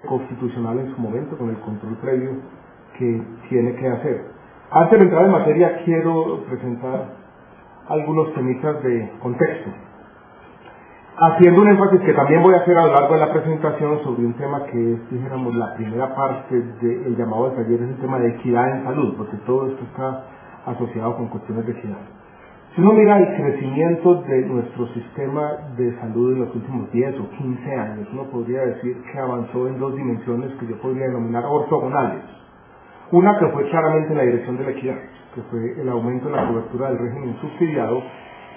constitucional en su momento, con el control previo que tiene que hacer. Antes de entrar en materia, quiero presentar algunos temitas de contexto, haciendo un énfasis que también voy a hacer a lo largo de la presentación sobre un tema que es, dijéramos, la primera parte del llamado al taller, es el tema de equidad en salud, porque todo esto está asociado con cuestiones de equidad. Si uno mira el crecimiento de nuestro sistema de salud en los últimos 10 o 15 años, uno podría decir que avanzó en dos dimensiones que yo podría denominar ortogonales. Una que fue claramente en la dirección de la equidad, que fue el aumento de la cobertura del régimen subsidiado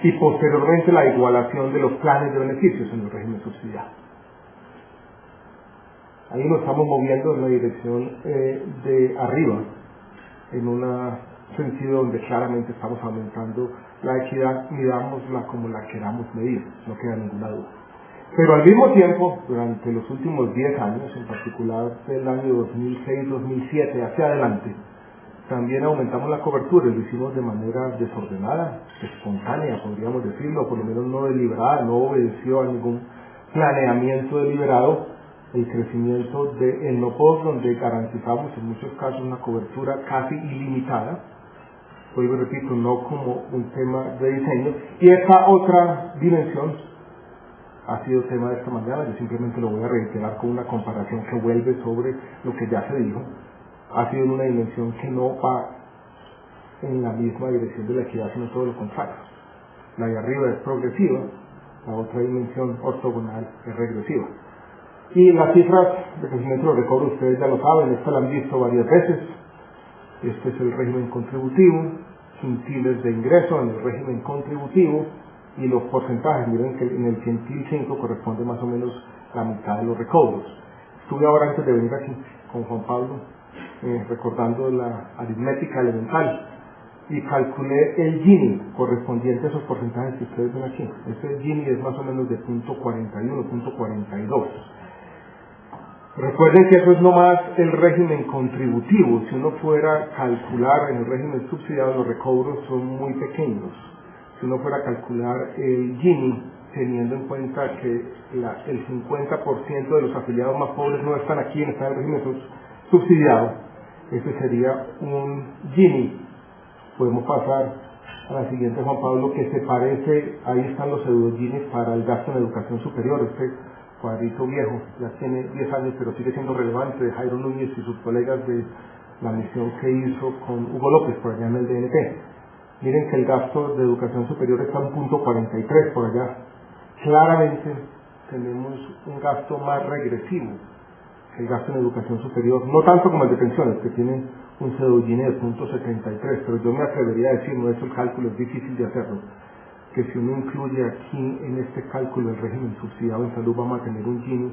y posteriormente la igualación de los planes de beneficios en el régimen subsidiado. Ahí nos estamos moviendo en la dirección de arriba, en un sentido donde claramente estamos aumentando la equidad, midámosla como la queramos medir, no queda ninguna duda. Pero al mismo tiempo, durante los últimos 10 años, en particular del año 2006-2007 hacia adelante, también aumentamos la cobertura y lo hicimos de manera desordenada, espontánea, podríamos decirlo, por lo menos no deliberada, no obedeció a ningún planeamiento deliberado, el crecimiento del NOPOS, donde garantizamos en muchos casos una cobertura casi ilimitada, vuelvo y repito, no como un tema de diseño, y esa otra dimensión ha sido tema de esta mañana, yo simplemente lo voy a reiterar con una comparación que vuelve sobre lo que ya se dijo, ha sido en una dimensión que no va en la misma dirección de la equidad, sino todo lo contrario. La de arriba es progresiva, la otra dimensión ortogonal es regresiva. Y las cifras de crecimiento de los recobros, ustedes ya lo saben, esta la han visto varias veces. Este es el régimen contributivo, quintiles de ingreso en el régimen contributivo, y los porcentajes, miren que en el quintil 5 corresponde más o menos la mitad de los recobros. Estuve ahora antes de venir aquí con Juan Pablo, recordando la aritmética elemental, y calculé el Gini correspondiente a esos porcentajes que ustedes ven aquí. Ese Gini es más o menos de 0.41, 0.42. Recuerden que eso es nomás el régimen contributivo. Si uno fuera a calcular en el régimen subsidiado, los recobros son muy pequeños. Si uno fuera a calcular el Gini, teniendo en cuenta que el 50% de los afiliados más pobres no están aquí, están en el régimen subsidiado, ese sería un Gini. Podemos pasar a la siguiente, Juan Pablo, que se parece, ahí están los pseudo-Ginis para el gasto en educación superior. Este cuadrito viejo, ya tiene 10 años, pero sigue siendo relevante, de Jairo Núñez y sus colegas de la misión que hizo con Hugo López por allá en el DNP. Miren que el gasto de educación superior está en 0.43 por allá. Claramente tenemos un gasto más regresivo que el gasto en educación superior, no tanto como el de pensiones, que tienen un pseudo-Gini de 0.73, pero yo me atrevería a decir, no es el cálculo, es difícil de hacerlo, que si uno incluye aquí en este cálculo el régimen subsidiado en salud, vamos a tener un Gini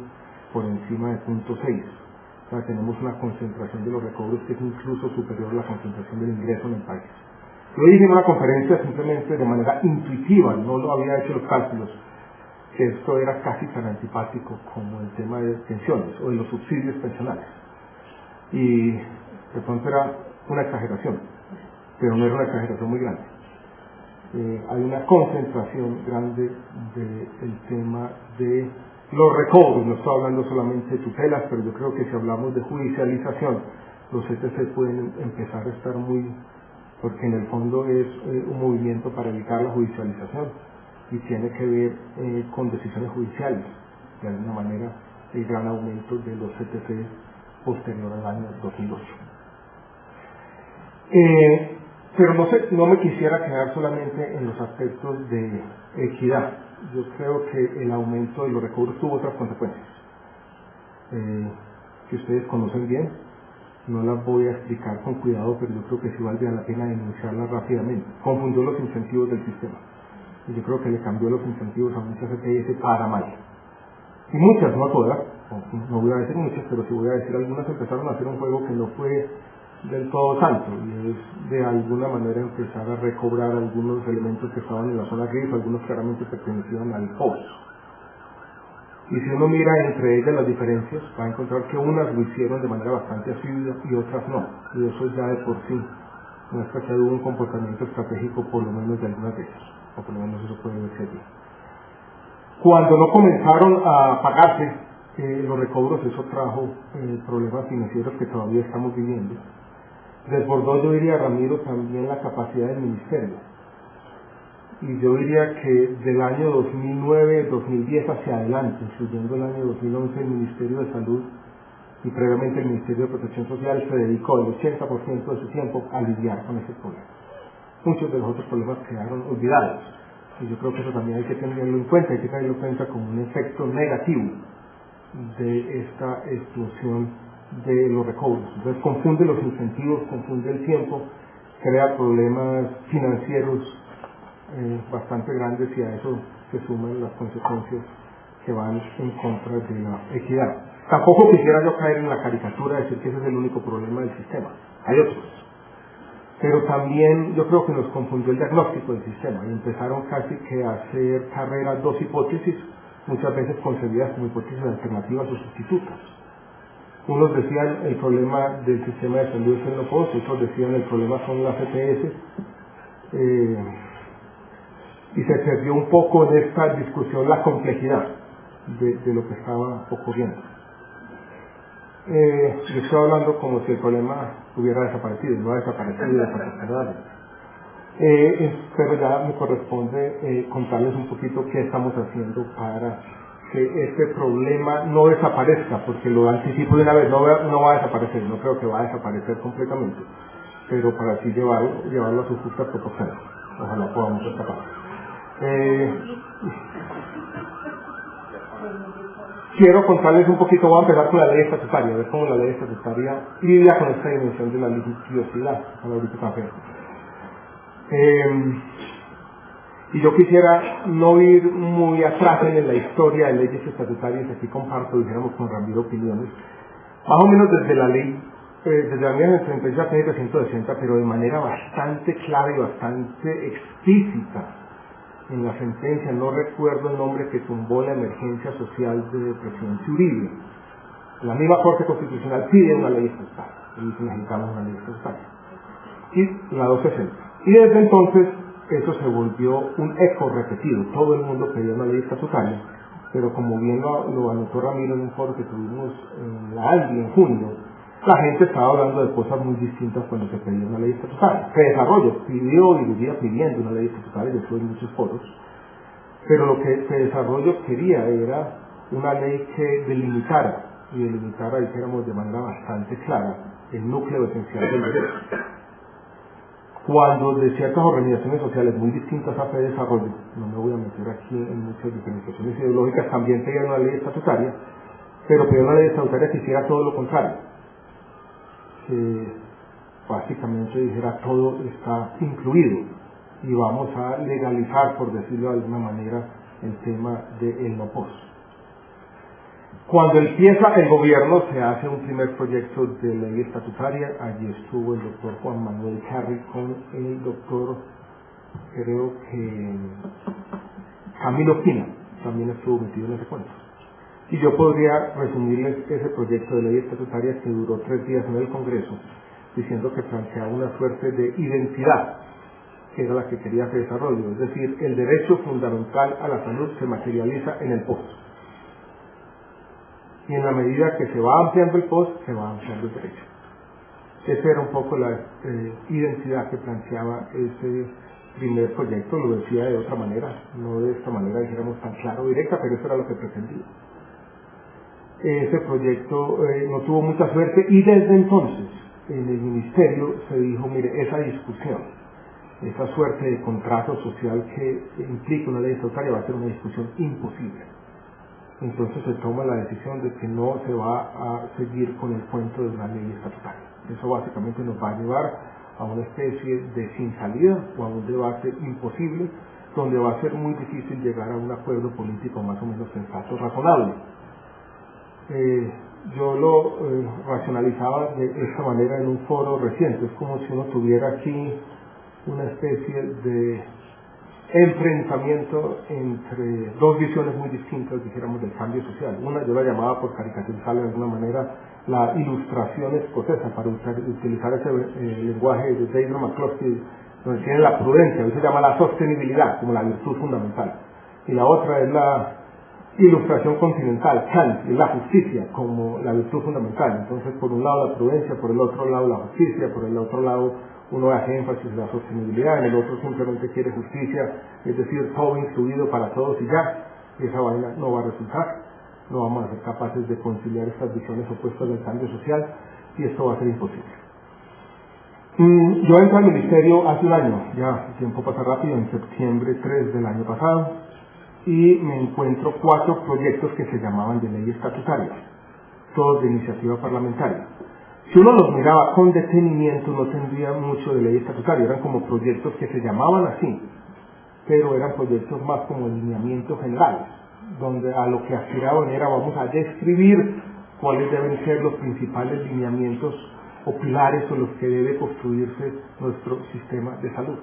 por encima de 0.6. O sea, tenemos una concentración de los recobros que es incluso superior a la concentración del ingreso en el país. Lo dije en una conferencia simplemente de manera intuitiva, no lo había hecho los cálculos, que esto era casi tan antipático como el tema de pensiones o de los subsidios pensionales. Y de pronto era una exageración, pero no era una exageración muy grande. Hay una concentración grande del tema de los recobros. No estoy hablando solamente de tutelas, pero yo creo que si hablamos de judicialización, los ETC pueden empezar a estar muy, porque en el fondo es un movimiento para evitar la judicialización y tiene que ver con decisiones judiciales. De alguna manera, el gran aumento de los ETC posterior al año 2008. Pero no me quisiera quedar solamente en los aspectos de equidad. Yo creo que el aumento de los recobros tuvo otras consecuencias que ustedes conocen bien. No las voy a explicar con cuidado, pero yo creo que sí valdría la pena denunciarlas rápidamente. Confundió los incentivos del sistema. Y yo creo que le cambió los incentivos a muchas ETS para mal. Y muchas, no todas, no voy a decir muchas, pero sí voy a decir algunas, empezaron a hacer un juego que no fue del todo santo, y es de alguna manera empezar a recobrar algunos elementos que estaban en la zona gris, algunos claramente pertenecían al POS. Y si uno mira entre ellas las diferencias, va a encontrar que unas lo hicieron de manera bastante asidua y otras no, y eso ya de por sí muestra que hubo un comportamiento estratégico por lo menos de algunas de ellas, o por lo menos eso puede verse allí. Cuando no comenzaron a pagarse los recobros, eso trajo problemas financieros que todavía estamos viviendo. Desbordó, yo diría, Ramiro, también la capacidad del ministerio. Y yo diría que del año 2009-2010 hacia adelante, incluyendo el año 2011, el Ministerio de Salud y previamente el Ministerio de Protección Social se dedicó el 80% de su tiempo a lidiar con ese problema. Muchos de los otros problemas quedaron olvidados. Y yo creo que eso también hay que tenerlo en cuenta, hay que tenerlo en cuenta como un efecto negativo de esta explosión de los recobros. Entonces confunde los incentivos, confunde el tiempo, crea problemas financieros bastante grandes, y a eso se suman las consecuencias que van en contra de la equidad. Tampoco quisiera yo caer en la caricatura de decir que ese es el único problema del sistema, hay otros. Pero también yo creo que nos confundió el diagnóstico del sistema y empezaron casi que a hacer carreras dos hipótesis, muchas veces concebidas como hipótesis alternativas o sustitutas. Unos decían el problema del sistema de salud es el no post, otros decían el problema son las EPS, y se perdió un poco en esta discusión la complejidad de lo que estaba ocurriendo. Yo estoy hablando como si el problema hubiera desaparecido, no ha desaparecido, desafortunadamente. Pero ya me corresponde contarles un poquito qué estamos haciendo para que este problema no desaparezca, porque lo anticipo de una vez, no va a desaparecer, no creo que va a desaparecer completamente, pero para así llevarlo a su justa proporción. Ojalá podamos escapar. Quiero contarles un poquito, voy a empezar con la ley estatutaria, a ver cómo la ley estatutaria lidia con esta dimensión de la litigiosidad, a la ahorita café. Y yo quisiera no ir muy atrás en la historia de leyes estatutarias, aquí comparto, dijéramos, con Ramiro opiniones, más o menos desde la ley, desde la ley del 36 a 160, pero de manera bastante clara y bastante explícita. En la sentencia, no recuerdo el nombre que tumbó la emergencia social de Presidencia Uribe. La misma Corte Constitucional pide una ley estatutaria, y dice necesitamos una ley estatutaria. Y la 260. Y desde entonces, eso se volvió un eco repetido. Todo el mundo pedía una ley estatutaria, pero como bien lo anotó Ramiro en un foro que tuvimos en la ALDI en junio, la gente estaba hablando de cosas muy distintas cuando se pedía una ley estatutaria. Se desarrolló, pidió y vivía pidiendo una ley estatutaria, yo estuve en muchos foros, pero lo que se desarrolló quería era una ley que delimitara, y delimitara, dijéramos, de manera bastante clara, el núcleo esencial del derecho. Cuando de ciertas organizaciones sociales muy distintas a Fe Desarrollo, no me voy a meter aquí en muchas diferenciaciones ideológicas, también pedían una ley estatutaria, pero pedían una ley estatutaria que hiciera todo lo contrario. Que básicamente dijera todo está incluido y vamos a legalizar, por decirlo de alguna manera, el tema del no post. Cuando empieza el gobierno se hace un primer proyecto de ley estatutaria, allí estuvo el doctor Juan Manuel Carri con el doctor, creo que Camilo Quina, también estuvo metido en ese cuento. Y yo podría resumirles ese proyecto de ley estatutaria que duró 3 días en el Congreso, diciendo que planteaba una suerte de identidad, que era la que quería hacer desarrollo, es decir, el derecho fundamental a la salud se materializa en el post. Y en la medida que se va ampliando el post, se va ampliando el derecho. Esa era un poco la identidad que planteaba ese primer proyecto, lo decía de otra manera, no de esta manera, dijéramos, tan claro o directa, pero eso era lo que pretendía. Ese proyecto no tuvo mucha suerte y desde entonces en el ministerio se dijo, mire, esa discusión, esa suerte de contrato social que implica una ley estatutaria va a ser una discusión imposible. Entonces se toma la decisión de que no se va a seguir con el cuento de una ley estatutaria. Eso básicamente nos va a llevar a una especie de sin salida o a un debate imposible, donde va a ser muy difícil llegar a un acuerdo político más o menos sensato, razonable. Yo lo racionalizaba de esta manera en un foro reciente. Es como si uno tuviera aquí una especie de enfrentamiento entre dos visiones muy distintas, dijéramos, del cambio social. Una yo la llamaba, por caricaturizarla de alguna manera, la ilustración escocesa, para utilizar ese lenguaje de David McCloskey, donde tiene la prudencia, hoy se llama la sostenibilidad como la virtud fundamental. Y la otra es la ilustración continental, Kant, y la justicia como la virtud fundamental. Entonces, por un lado la prudencia, por el otro lado la justicia, por el otro lado uno hace énfasis en la sostenibilidad, en el otro simplemente quiere justicia, es decir, todo incluido para todos y ya. Esa vaina no va a resultar, no vamos a ser capaces de conciliar estas visiones opuestas del cambio social y esto va a ser imposible. Yo entré al ministerio hace un año, ya el tiempo pasa rápido, en septiembre 3 del año pasado, y me encuentro 4 proyectos que se llamaban de ley estatutaria, todos de iniciativa parlamentaria. Si uno los miraba con detenimiento no tendría mucho de ley estatutaria, eran como proyectos que se llamaban así, pero eran proyectos más como lineamientos generales, donde a lo que aspiraban era vamos a describir cuáles deben ser los principales lineamientos o pilares sobre los que debe construirse nuestro sistema de salud.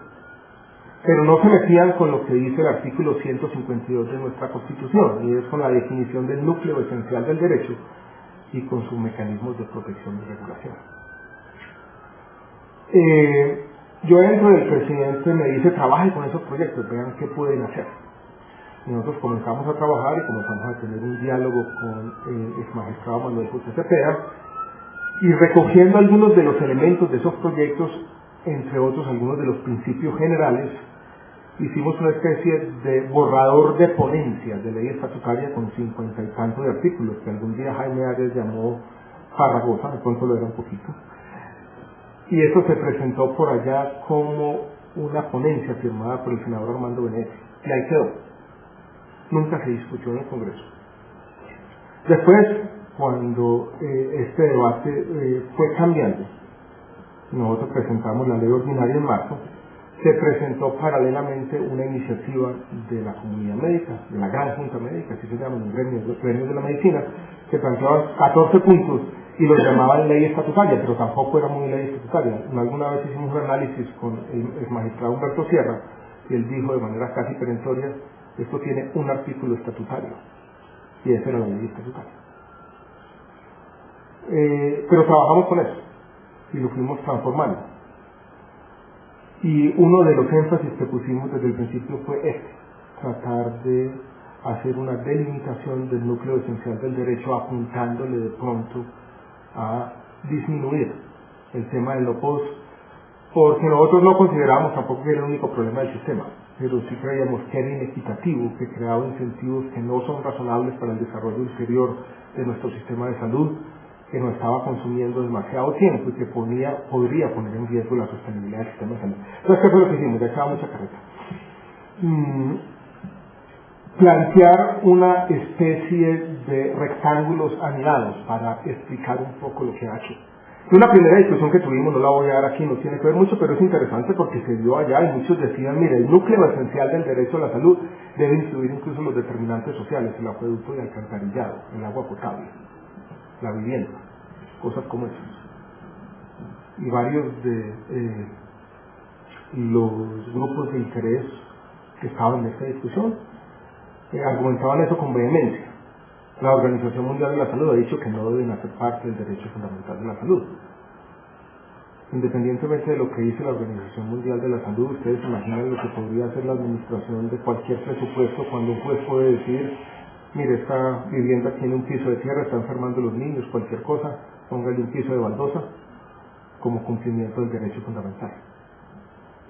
Pero no se metían con lo que dice el artículo 152 de nuestra Constitución, y es con la definición del núcleo esencial del derecho y con sus mecanismos de protección y regulación. Yo entro y el presidente me dice, trabaje con esos proyectos, vean qué pueden hacer. Y nosotros comenzamos a trabajar y comenzamos a tener un diálogo con el exmagistrado Manuel José Cepeda, y recogiendo algunos de los elementos de esos proyectos, entre otros algunos de los principios generales, hicimos una especie de borrador de ponencias de ley estatutaria con 50 y tantos de artículos, que algún día Jaime Arias llamó farragosa, de pronto lo era un poquito. Y eso se presentó por allá como una ponencia firmada por el senador Armando Benedetti. Y ahí quedó. Nunca se discutió en el Congreso. Después, cuando este debate fue cambiando, nosotros presentamos la ley ordinaria en marzo, se presentó paralelamente una iniciativa de la comunidad médica, de la Gran Junta Médica, así se llaman los gremios de la medicina, que planteaban 14 puntos y los llamaban ley estatutaria, pero tampoco era muy ley estatutaria. Alguna vez hicimos un análisis con el magistrado Humberto Sierra y él dijo de manera casi perentoria, esto tiene un artículo estatutario, y esa era la ley estatutaria. Pero trabajamos con eso y lo fuimos transformando. Y uno de los énfasis que pusimos desde el principio fue tratar de hacer una delimitación del núcleo esencial del derecho, apuntándole de pronto a disminuir el tema del lopos, porque nosotros no consideramos tampoco que era el único problema del sistema, pero sí creíamos que era inequitativo, que creaba incentivos que no son razonables para el desarrollo ulterior de nuestro sistema de salud, que nos estaba consumiendo demasiado tiempo y que podría poner en riesgo la sostenibilidad del sistema de salud. Entonces, ¿qué fue lo que hicimos? Ya estaba mucha carreta. Plantear una especie de rectángulos anidados para explicar un poco lo que ha hecho. Una primera discusión que tuvimos, no la voy a dar aquí, no tiene que ver mucho, pero es interesante porque se dio allá y muchos decían, mire, el núcleo esencial del derecho a la salud debe incluir incluso los determinantes sociales, el acueducto y alcantarillado, el agua potable, la vivienda, cosas como esas. Y varios de los grupos de interés que estaban en esta discusión argumentaban eso con vehemencia. La Organización Mundial de la Salud ha dicho que no deben hacer parte del derecho fundamental de la salud. Independientemente de lo que dice la Organización Mundial de la Salud, ustedes imaginan lo que podría hacer la administración de cualquier presupuesto cuando un juez puede decir, mire, esta vivienda tiene un piso de tierra, está enfermando a los niños, cualquier cosa, póngale un piso de baldosa como cumplimiento del derecho fundamental.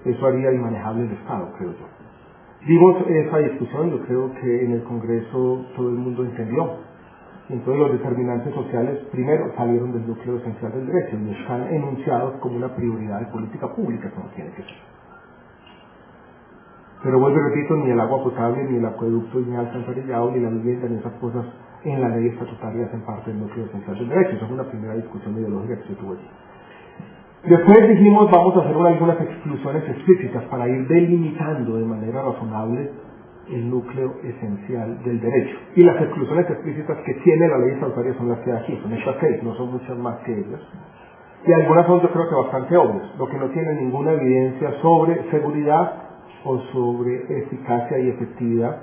Eso haría inmanejable el Estado, creo yo. Dimos esa discusión, yo creo que en el Congreso todo el mundo entendió. Entonces los determinantes sociales primero salieron del núcleo esencial del derecho y están enunciados como una prioridad de política pública, como tiene que ser. Pero vuelvo y repito, ni el agua potable, ni el acueducto, ni el alcantarillado, ni la vivienda, ni esas cosas en la ley estatutaria hacen parte del núcleo esencial del derecho. Esa es una primera discusión ideológica que se tuvo allí. Después dijimos, vamos a hacer algunas exclusiones explícitas para ir delimitando de manera razonable el núcleo esencial del derecho. Y las exclusiones explícitas que tiene la ley estatutaria son las que hay aquí, son estas 6, no son muchas más que ellas. Y algunas son, yo creo que bastante obvias, lo que no tiene ninguna evidencia sobre seguridad o sobre eficacia y efectividad,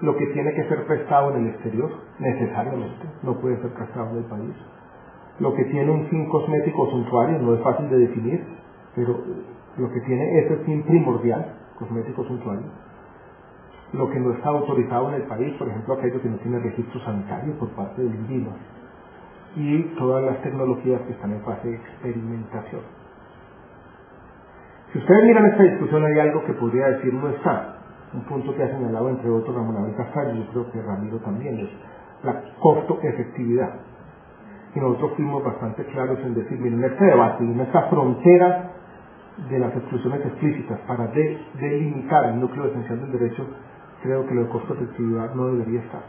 lo que tiene que ser prestado en el exterior, necesariamente, no puede ser prestado en el país. Lo que tiene un fin cosmético o suntuario no es fácil de definir, pero lo que tiene ese fin primordial, cosmético o suntuario. lo que no está autorizado en el país, por ejemplo, aquello que no tiene registro sanitario por parte del INVIMA, y todas las tecnologías que están en fase de experimentación. Si ustedes miran esta discusión, hay algo que podría decir no está, un punto que ha señalado entre otros Ramón Abel Castillo, yo creo que Ramiro también, es la costo-efectividad. Y nosotros fuimos bastante claros en decir, miren, este debate y en esta frontera de las exclusiones explícitas para delimitar el núcleo esencial del derecho, creo que lo de costo-efectividad no debería estar,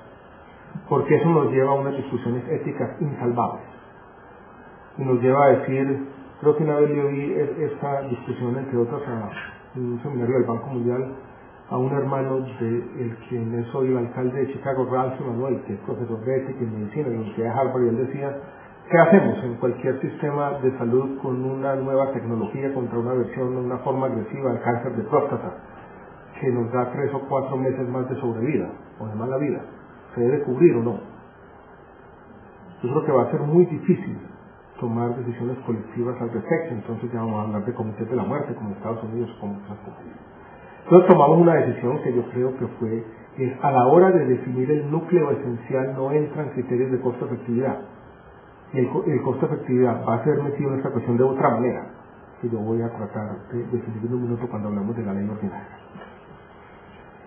porque eso nos lleva a unas discusiones éticas insalvables y nos lleva a decir, creo que una vez le oí esta discusión entre otras en un seminario del Banco Mundial a un hermano de el quien es hoy el alcalde de Chicago, Ralph Emanuel, que es profesor de ética y medicina en la Universidad de Harvard, y él decía, ¿qué hacemos en cualquier sistema de salud con una nueva tecnología contra una versión, una forma agresiva del cáncer de próstata que nos da 3 o 4 meses más de sobrevida o de mala vida? ¿Se debe cubrir o no? Yo creo que va a ser muy difícil tomar decisiones colectivas al respecto. Entonces ya vamos a hablar de comités de la muerte como en Estados Unidos, como otras cosas. Entonces tomamos una decisión que yo creo que fue, a la hora de definir el núcleo esencial no entran criterios de costo-efectividad. Y el costo-efectividad va a ser metido en esta cuestión de otra manera, que yo voy a tratar de definir en un minuto cuando hablamos de la ley ordinaria.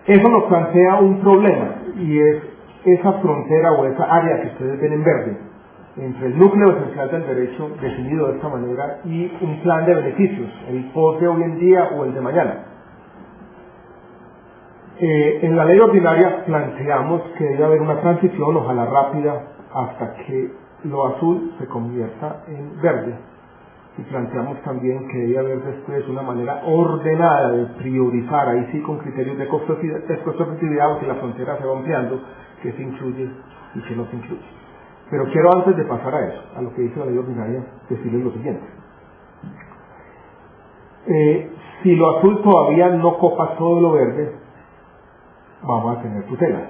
Eso nos plantea un problema, y es esa frontera o esa área que ustedes ven en verde, entre el núcleo esencial del derecho definido de esta manera y un plan de beneficios, el post de hoy en día o el de mañana. En la ley ordinaria planteamos que debe haber una transición, ojalá rápida, hasta que lo azul se convierta en verde. Y planteamos también que debe haber después una manera ordenada de priorizar, ahí sí con criterios de costo-efectividad, o que la frontera se va ampliando, que se incluye y que no se incluye. Pero quiero, antes de pasar a eso, a lo que dice la ley ordinaria, decirles lo siguiente. Si lo azul todavía no copa todo lo verde, vamos a tener tutelas,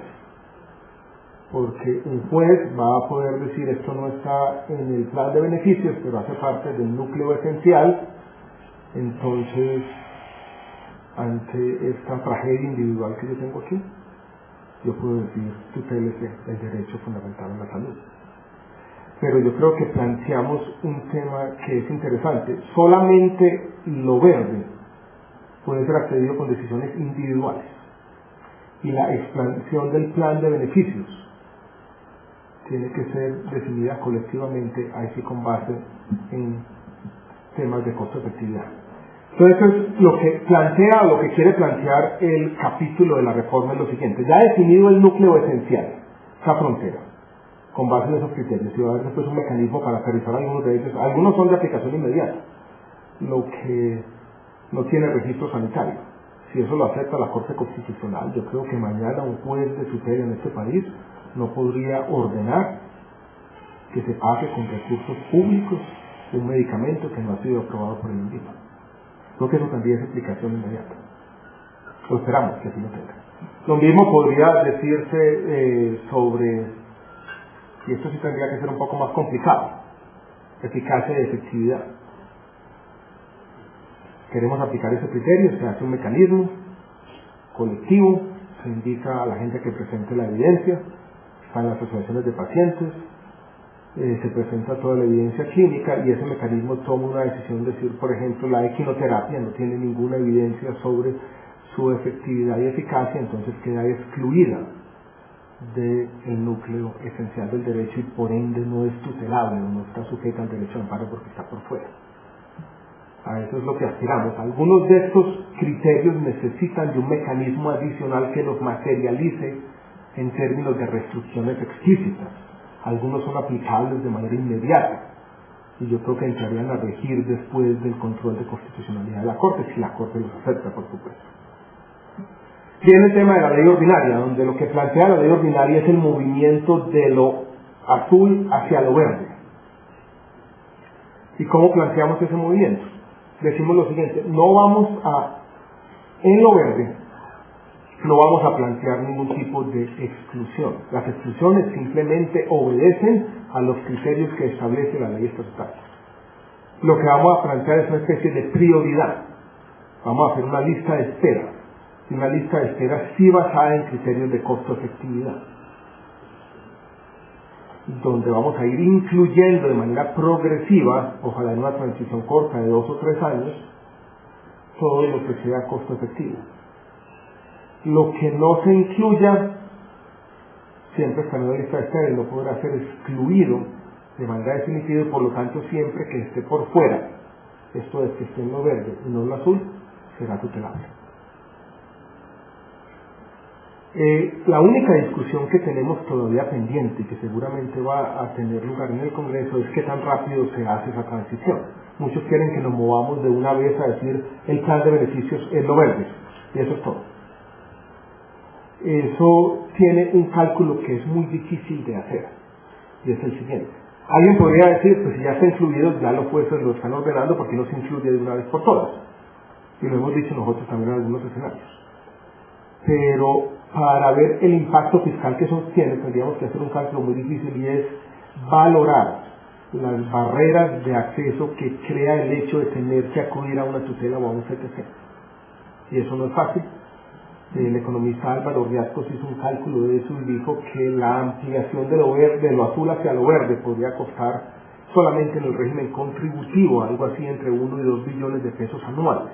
porque un juez va a poder decir esto no está en el plan de beneficios, pero hace parte del núcleo esencial. Entonces, ante esta tragedia individual que yo tengo aquí, yo puedo decir tutélese el derecho fundamental a la salud. Pero yo creo que planteamos un tema que es interesante. Solamente lo verde puede ser accedido con decisiones individuales, y la expansión del plan de beneficios tiene que ser definida colectivamente, ahí sí con base en temas de costo-efectividad. Entonces, eso es lo que plantea, lo que quiere plantear el capítulo de la reforma, es lo siguiente: ya definido el núcleo esencial, esa frontera, con base en esos criterios, y va a haber después un mecanismo para aterrizar algunos de ellos. Algunos son de aplicación inmediata, lo que no tiene registro sanitario. Si eso lo acepta la Corte Constitucional, yo creo que mañana un juez de tutela en este país no podría ordenar que se pague con recursos públicos un medicamento que no ha sido aprobado por el INVIMA. Creo que eso también es aplicación inmediata. Lo esperamos que así lo tenga. Lo mismo podría decirse sobre, y esto sí tendría que ser un poco más complicado, eficacia y efectividad. Queremos aplicar ese criterio, se hace un mecanismo colectivo, se indica a la gente que presente la evidencia, están las asociaciones de pacientes, se presenta toda la evidencia clínica, y ese mecanismo toma una decisión de decir, por ejemplo, la equinoterapia no tiene ninguna evidencia sobre su efectividad y eficacia, entonces queda excluida del núcleo esencial del derecho y por ende no es tutelable o no está sujeta al derecho de amparo porque está por fuera. A eso es lo que aspiramos. Algunos de estos criterios necesitan de un mecanismo adicional que los materialice en términos de restricciones explícitas. Algunos son aplicables de manera inmediata, y yo creo que entrarían a regir después del control de constitucionalidad de la Corte, si la Corte los acepta, por supuesto. Viene el tema de la ley ordinaria, donde lo que plantea la ley ordinaria es el movimiento de lo azul hacia lo verde. ¿Y cómo planteamos ese movimiento? Decimos lo siguiente: en lo verde, no vamos a plantear ningún tipo de exclusión. Las exclusiones simplemente obedecen a los criterios que establece la ley estatal. Lo que vamos a plantear es una especie de prioridad. Vamos a hacer una lista de espera y una lista de espera sí basada en criterios de costo-efectividad, donde vamos a ir incluyendo de manera progresiva, ojalá en una transición corta de 2 o 3 años, todo lo que sea costo-efectivo. Lo que no se incluya siempre está en la lista de espera y no podrá ser excluido de manera definitiva y por lo tanto siempre que esté por fuera, esto es que esté en lo verde y no en lo azul, será tutelable. La única discusión que tenemos todavía pendiente y que seguramente va a tener lugar en el Congreso es qué tan rápido se hace esa transición. Muchos quieren que nos movamos de una vez a decir el plan de beneficios es lo verde y eso es todo. Eso tiene un cálculo que es muy difícil de hacer y es el siguiente. Alguien podría decir, pues si ya está incluido, ya los jueces lo están ordenando, porque no se incluye de una vez por todas. Y lo hemos dicho nosotros también en algunos escenarios. Pero para ver el impacto fiscal que eso tiene, tendríamos que hacer un cálculo muy difícil y es valorar las barreras de acceso que crea el hecho de tener que acudir a una tutela o a un CTC. Y eso no es fácil. El economista Álvaro Riascos hizo un cálculo de eso y dijo que la ampliación de lo azul hacia lo verde podría costar solamente en el régimen contributivo algo así entre 1 y 2 billones de pesos anuales.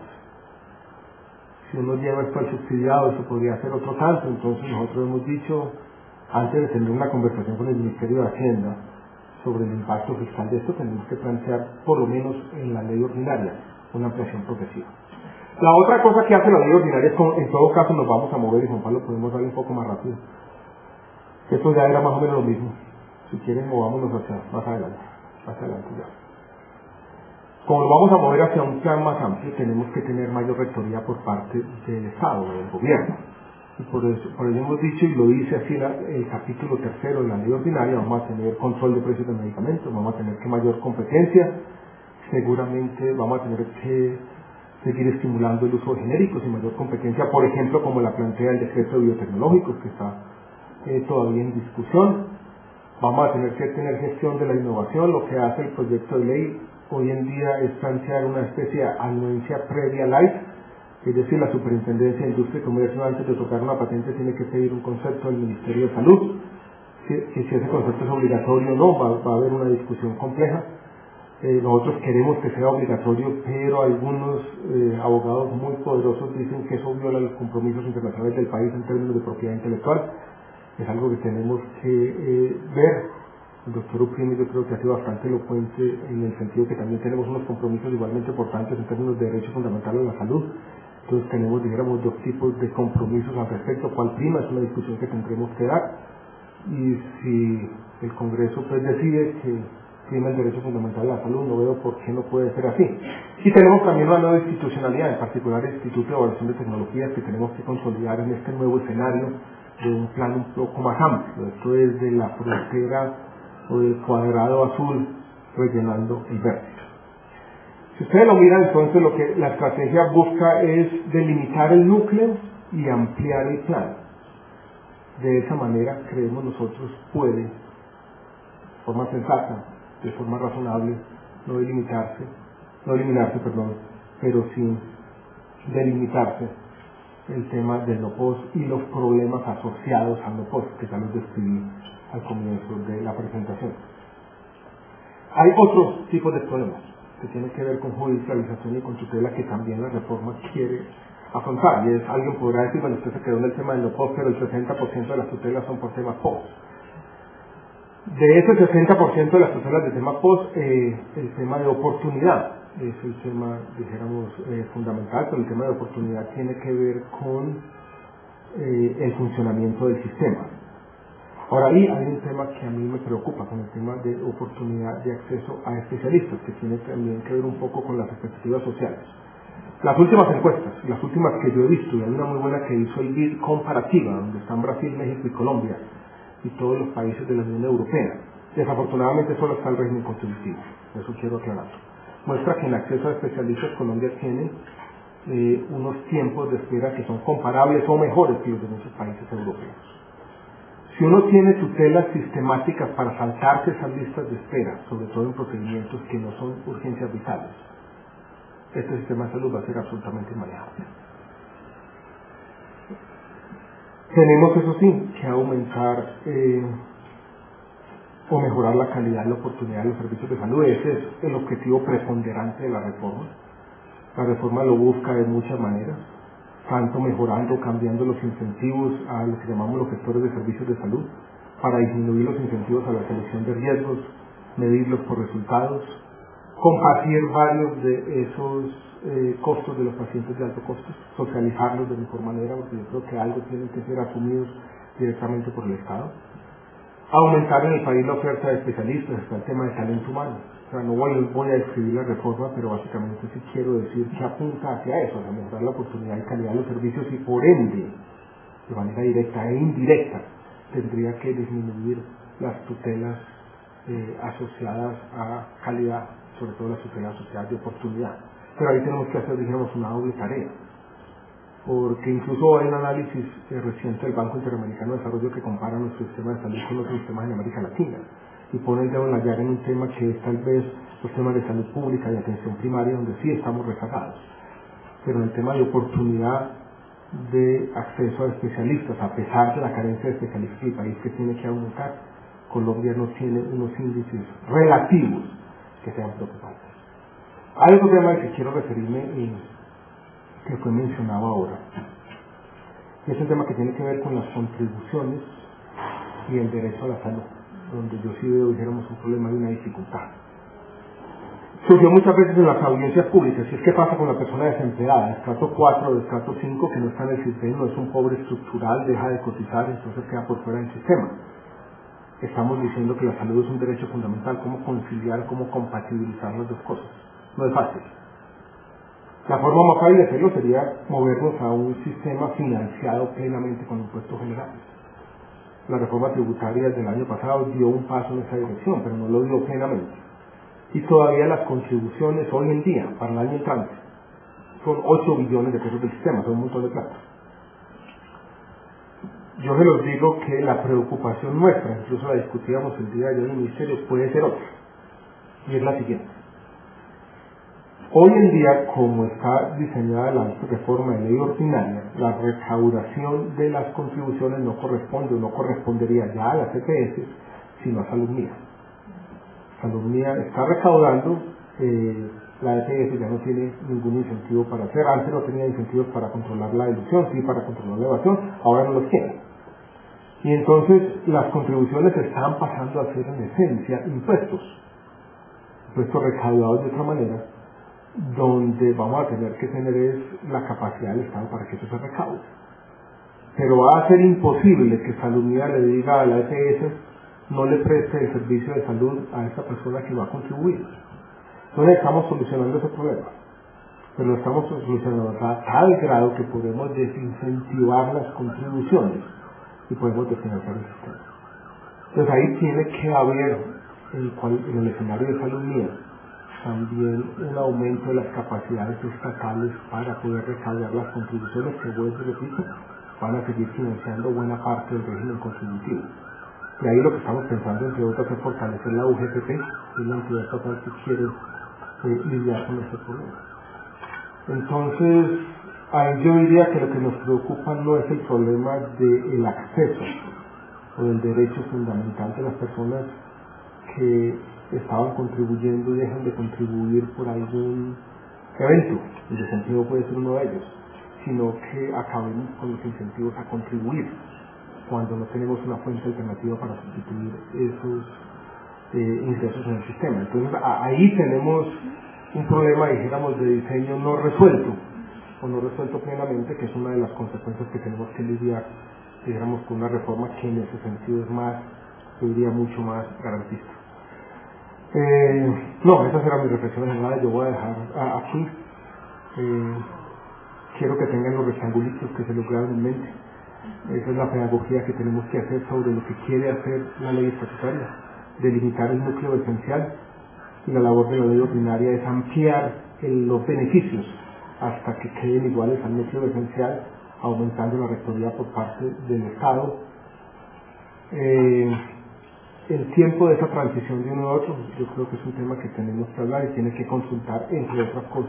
Si uno lleva esto al subsidiado, eso podría ser otro tanto. Entonces nosotros hemos dicho, antes de tener una conversación con el Ministerio de Hacienda sobre el impacto fiscal de esto, tenemos que plantear, por lo menos en la ley ordinaria, una ampliación progresiva. La otra cosa que hace la ley ordinaria es, en todo caso nos vamos a mover, y Juan Pablo podemos darle un poco más rápido. Esto ya era más o menos lo mismo. Si quieren, movámonos hacia más adelante ya. Como nos vamos a mover hacia un plan más amplio, tenemos que tener mayor rectoría por parte del Estado, del gobierno. Y por ello hemos dicho, y lo dice así el capítulo 3 de la ley ordinaria, vamos a tener control de precios de medicamentos, vamos a tener que mayor competencia, seguramente vamos a tener que seguir estimulando el uso de genéricos y mayor competencia, por ejemplo, como la plantea el decreto de biotecnológicos, que está todavía en discusión. Vamos a tener que tener gestión de la innovación. Lo que hace el proyecto de ley hoy en día es plantear una especie de anuencia previa light, es decir, la Superintendencia de Industria y Comercio, antes de tocar una patente, tiene que pedir un concepto del Ministerio de Salud, que si ese concepto es obligatorio o no, va a haber una discusión compleja. Nosotros queremos que sea obligatorio, pero algunos abogados muy poderosos dicen que eso viola los compromisos internacionales del país en términos de propiedad intelectual. Es algo que tenemos que ver. El doctor Uprimi yo creo que ha sido bastante elocuente en el sentido que también tenemos unos compromisos igualmente importantes en términos de derechos fundamentales de la salud. Entonces tenemos, dijéramos, 2 tipos de compromisos al respecto. ¿Cuál prima? Es una discusión que tendremos que dar. Y si el Congreso pues decide que prima el derecho fundamental a la salud, no veo por qué no puede ser así. Y tenemos también una nueva institucionalidad, en particular el Instituto de Evaluación de Tecnologías, que tenemos que consolidar en este nuevo escenario de un plan un poco más amplio. Esto es de la frontera o del cuadrado azul rellenando el vértice. Si ustedes lo miran, entonces lo que la estrategia busca es delimitar el núcleo y ampliar el plan. De esa manera, creemos nosotros, puede, de forma sensata, de forma razonable, no eliminarse, pero sin delimitarse el tema del no-POS y los problemas asociados al no-POS, que ya los describí al comienzo de la presentación. Hay otros tipos de problemas que tienen que ver con judicialización y con tutela que también la reforma quiere afrontar. Y alguien podrá decir, bueno, usted se quedó en el tema del no-POS, pero el 60% de las tutelas son por temas POS. De ese 60% de las tutelas de tema POS, el tema de oportunidad es el tema, dijéramos, fundamental, pero el tema de oportunidad tiene que ver con el funcionamiento del sistema. Ahora, ahí hay un tema que a mí me preocupa, con el tema de oportunidad de acceso a especialistas, que tiene también que ver un poco con las expectativas sociales. Las últimas encuestas, las últimas que yo he visto, y hay una muy buena que hizo el BID comparativa, donde están Brasil, México y Colombia, y todos los países de la Unión Europea. Desafortunadamente solo está el régimen contributivo, eso quiero aclarar. Muestra que en acceso a especialistas Colombia tiene unos tiempos de espera que son comparables o mejores que los de muchos países europeos. Si uno tiene tutelas sistemáticas para saltarse esas listas de espera, sobre todo en procedimientos que no son urgencias vitales, este sistema de salud va a ser absolutamente inmanejable. Tenemos, eso sí, que aumentar o mejorar la calidad y la oportunidad de los servicios de salud. Ese es el objetivo preponderante de la reforma. La reforma lo busca de muchas maneras, tanto mejorando, cambiando los incentivos a lo que llamamos los gestores de servicios de salud, para disminuir los incentivos a la selección de riesgos, medirlos por resultados, compartir varios de esos costos de los pacientes de alto costo, socializarlos de mejor manera, porque yo creo que algo tienen que ser asumidos directamente por el Estado. Aumentar en el país la oferta de especialistas, está el tema de talento humano. O sea, no voy a describir la reforma, pero básicamente sí quiero decir que apunta hacia eso, a mejorar la oportunidad y calidad de los servicios y por ende, de manera directa e indirecta, tendría que disminuir las tutelas asociadas a calidad, sobre todo las tutelas asociadas de oportunidad. Pero ahí tenemos que hacer, dijéramos, una doble tarea, porque incluso hay un análisis reciente del Banco Interamericano de Desarrollo que compara nuestro sistema de salud con otros sistemas en América Latina y pone el dedo en la llaga en un tema que es tal vez los temas de salud pública y atención primaria, donde sí estamos rezagados, pero en el tema de oportunidad de acceso a especialistas, a pesar de la carencia de especialistas del país que tiene que aumentar, Colombia no tiene unos índices relativos que sean preocupantes. Hay otro tema al que quiero referirme y que fue mencionado ahora, y es un tema que tiene que ver con las contribuciones y el derecho a la salud, donde yo sí veo, dijéramos, un problema y una dificultad. Surgió muchas veces en las audiencias públicas, y es que pasa con la persona desempleada, de estrato 4 o de estrato 5, que no está en el sistema, no es un pobre estructural, deja de cotizar, entonces queda por fuera del sistema. Estamos diciendo que la salud es un derecho fundamental, cómo conciliar, cómo compatibilizar las dos cosas. No es fácil. La forma más fácil de hacerlo sería movernos a un sistema financiado plenamente con impuestos generales. La reforma tributaria del año pasado dio un paso en esa dirección, pero no lo dio plenamente. Y todavía las contribuciones hoy en día, para el año entrante, son 8 billones de pesos del sistema, son un montón de plata. Yo se los digo que la preocupación nuestra, incluso la discutíamos el día de ayer en el ministerio, puede ser otra, y es la siguiente. Hoy en día, como está diseñada la reforma de ley ordinaria, la recaudación de las contribuciones no corresponde o no correspondería ya a las EPS, sino a Salud Mía. Salud Mía está recaudando, la EPS ya no tiene ningún incentivo para hacer, antes no tenía incentivos para controlar la ilusión, sí para controlar la evasión, ahora no los tiene. Y entonces las contribuciones están pasando a ser en esencia impuestos recaudados de otra manera, donde vamos a tener que tener es la capacidad del Estado para que eso se recaude. Pero va a ser imposible que Salud Mía le diga a la EPS no le preste el servicio de salud a esta persona que va a contribuir. Entonces estamos solucionando ese problema, pero lo estamos solucionando a tal grado que podemos desincentivar las contribuciones y podemos desfinanciar el sistema. Entonces ahí tiene que haber en el escenario de Salud Mía también un aumento de las capacidades estatales para poder recaudar las contribuciones que, vuelvo y repito, van a seguir financiando buena parte del régimen contributivo. Y ahí lo que estamos pensando, entre otras, es fortalecer la UGPP, que es la entidad estatal que quiere lidiar con este problema. Entonces, ahí yo diría que lo que nos preocupa no es el problema del acceso o del derecho fundamental de las personas que estaban contribuyendo y dejan de contribuir por algún evento, el desempleo puede ser uno de ellos, sino que acabemos con los incentivos a contribuir cuando no tenemos una fuente alternativa para sustituir esos ingresos en el sistema. Entonces ahí tenemos un problema, dijéramos, de diseño no resuelto, o no resuelto plenamente, que es una de las consecuencias que tenemos que lidiar, dijéramos, con una reforma que en ese sentido es más, yo diría, mucho más garantista. No, esas eran mis reflexiones generales, yo voy a dejar aquí. Quiero que tengan los rectangulitos, que se los graben en mente. Esa es la pedagogía que tenemos que hacer sobre lo que quiere hacer la ley estatutaria, delimitar el núcleo esencial, y la labor de la ley ordinaria es ampliar los beneficios hasta que queden iguales al núcleo esencial, aumentando la rectoría por parte del Estado. El tiempo de esa transición de uno a otro, yo creo que es un tema que tenemos que hablar y tiene que consultar, entre otras cosas,